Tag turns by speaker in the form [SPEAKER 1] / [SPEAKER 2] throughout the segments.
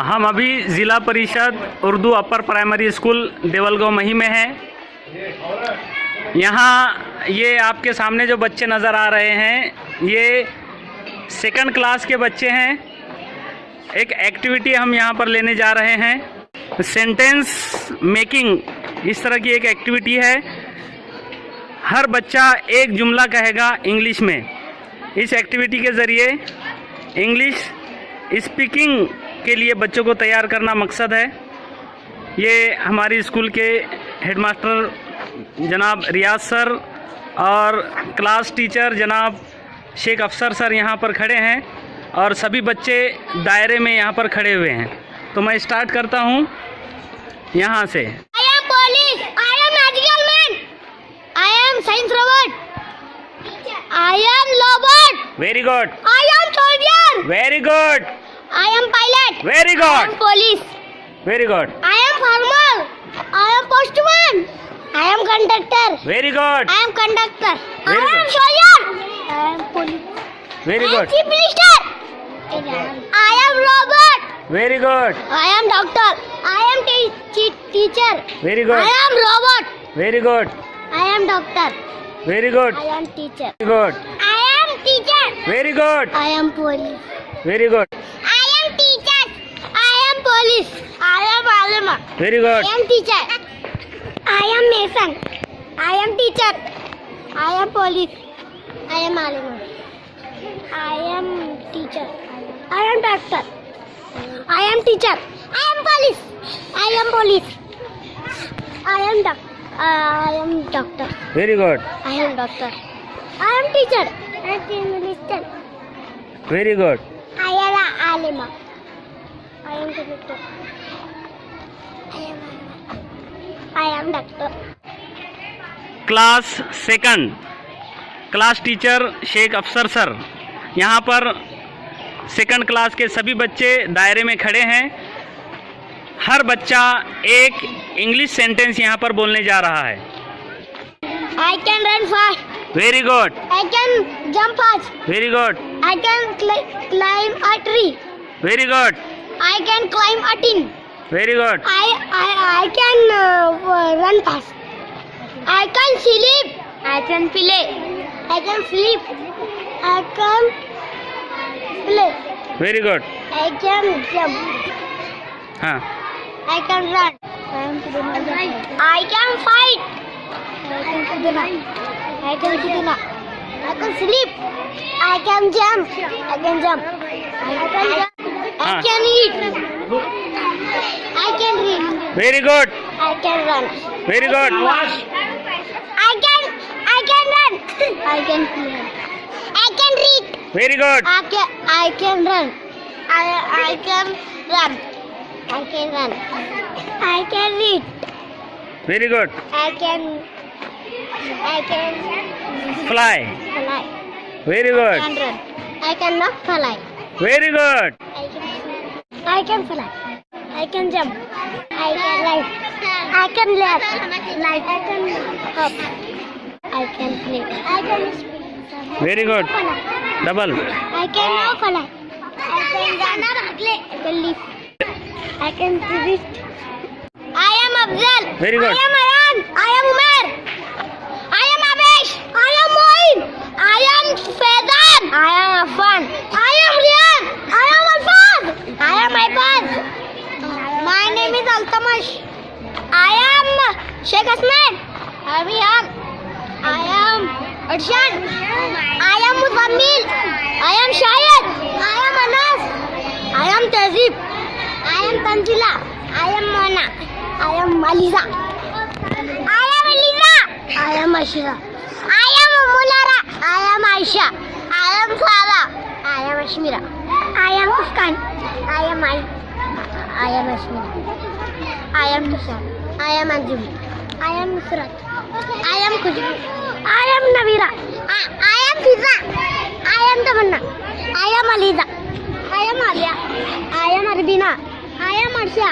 [SPEAKER 1] हम अभी Zila Parishad Urdu upper primary school Devalgaon Mahi में हैं। यहाँ ये आपके सामने जो बच्चे नज़र आ रहे हैं ये सेकंड क्लास के बच्चे हैं। एक एक्टिविटी हम यहाँ पर लेने जा रहे हैं, सेंटेंस मेकिंग, इस तरह की एक एक्टिविटी है। हर बच्चा एक जुमला कहेगा इंग्लिश में। इस एक्टिविटी के ज़रिए इंग्लिश स्पीकिंग के लिए बच्चों को तैयार करना मकसद है। ये हमारी स्कूल के हेडमास्टर जनाब रियाज सर और क्लास टीचर जनाब शेख अफसर सर यहाँ पर खड़े हैं और सभी बच्चे दायरे में यहाँ पर खड़े हुए हैं। तो मैं स्टार्ट करता हूँ यहाँ से।
[SPEAKER 2] I am police. I am magical man. I am science robot. I am robot.
[SPEAKER 1] Very good,
[SPEAKER 2] I am soldier.
[SPEAKER 1] Very good,
[SPEAKER 2] I am pilot.
[SPEAKER 1] Very
[SPEAKER 2] I
[SPEAKER 1] good,
[SPEAKER 2] am police.
[SPEAKER 1] Very good,
[SPEAKER 2] I am farmer. I am postman. I am conductor.
[SPEAKER 1] Very good,
[SPEAKER 2] I am conductor. I
[SPEAKER 1] Very
[SPEAKER 2] am
[SPEAKER 1] good.
[SPEAKER 2] soldier. I am police.
[SPEAKER 1] Very
[SPEAKER 2] I am
[SPEAKER 1] good,
[SPEAKER 2] chief minister. I am robot.
[SPEAKER 1] Very good,
[SPEAKER 2] I am doctor. I am teacher.
[SPEAKER 1] Very
[SPEAKER 2] I
[SPEAKER 1] good,
[SPEAKER 2] am robot.
[SPEAKER 1] Very good,
[SPEAKER 2] I am doctor.
[SPEAKER 1] Very good,
[SPEAKER 2] I am teacher.
[SPEAKER 1] Very good,
[SPEAKER 2] I am teacher.
[SPEAKER 1] Very good,
[SPEAKER 2] I am police.
[SPEAKER 1] Very good,
[SPEAKER 2] I am teacher. I am police. I am alima.
[SPEAKER 1] Very
[SPEAKER 2] I
[SPEAKER 1] good,
[SPEAKER 2] am teacher. I am mason. I am teacher. I am police. I am alima. I am teacher. I am doctor. I am teacher. I am police. I am police. I am doctor. I am doctor.
[SPEAKER 1] Very good,
[SPEAKER 2] I am doctor. I am teacher. I am chief minister.
[SPEAKER 1] Very good,
[SPEAKER 2] I am alima. I am conductor. I am doctor.
[SPEAKER 1] Class second, class teacher Shaikh Afsar sir यहाँ पर second class के सभी बच्चे दायरे में खड़े हैं। हर बच्चा एक इंग्लिश सेंटेंस यहाँ पर बोलने जा रहा है।
[SPEAKER 2] I can run fast.
[SPEAKER 1] Very good,
[SPEAKER 2] I can jump fast.
[SPEAKER 1] Very good,
[SPEAKER 2] I can climb a tree.
[SPEAKER 1] Very good,
[SPEAKER 2] I can climb a tin.
[SPEAKER 1] Very good,
[SPEAKER 2] I can run fast. I can sleep. I can play. I can sleep. I can play.
[SPEAKER 1] Very good,
[SPEAKER 2] I can jump.
[SPEAKER 1] हाँ,
[SPEAKER 2] I can run. I can fight. I can sit I can sleep. I can jump. I can jump. I can eat. I can read.
[SPEAKER 1] Very good,
[SPEAKER 2] I can run.
[SPEAKER 1] Very good,
[SPEAKER 2] I can run. I can play. I can read.
[SPEAKER 1] Very good,
[SPEAKER 2] I can run. I can run. I can run. I can read.
[SPEAKER 1] Very good,
[SPEAKER 2] I can
[SPEAKER 1] fly,
[SPEAKER 2] fly.
[SPEAKER 1] Very
[SPEAKER 2] I
[SPEAKER 1] good,
[SPEAKER 2] can run. I cannot fly.
[SPEAKER 1] Very good,
[SPEAKER 2] I can fly. I can jump. I can ride. I can laugh. I can hop. I can play. I can speak.
[SPEAKER 1] Very good, double,
[SPEAKER 2] I can now fly. I can leap. I can reach. I am Afzal.
[SPEAKER 1] Very good.
[SPEAKER 2] I am Ayan. I am Umar. I am Abesh. I am Moin. I am Faizan. I am Afan. I am Riyan. I am Alfaz. I am Aibaz. My name is Altamash. I am Sheikh Asman. I am Riyan. I am Arshan. I am Muzammil. I am Shahid. I am Anas. I am Tazib. I am Tanzila. I am Mona. I am Aliza. I am Aliza. I am Ashira. I am Mulara. I am Aisha. I am Sara. I am Ashmira. I am Muskan. I am Ashmira. I am Tushar. I am Anjum. I am Nusrat. I am Khushbu. I am Navira. I am Fiza. I am Tamanna. I am Aliza. I am Alia. I am Arbina. I am Arsha.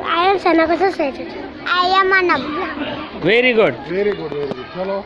[SPEAKER 2] I am Sanakasa Seth. I am Anab.
[SPEAKER 1] Very good,
[SPEAKER 3] very good चलो।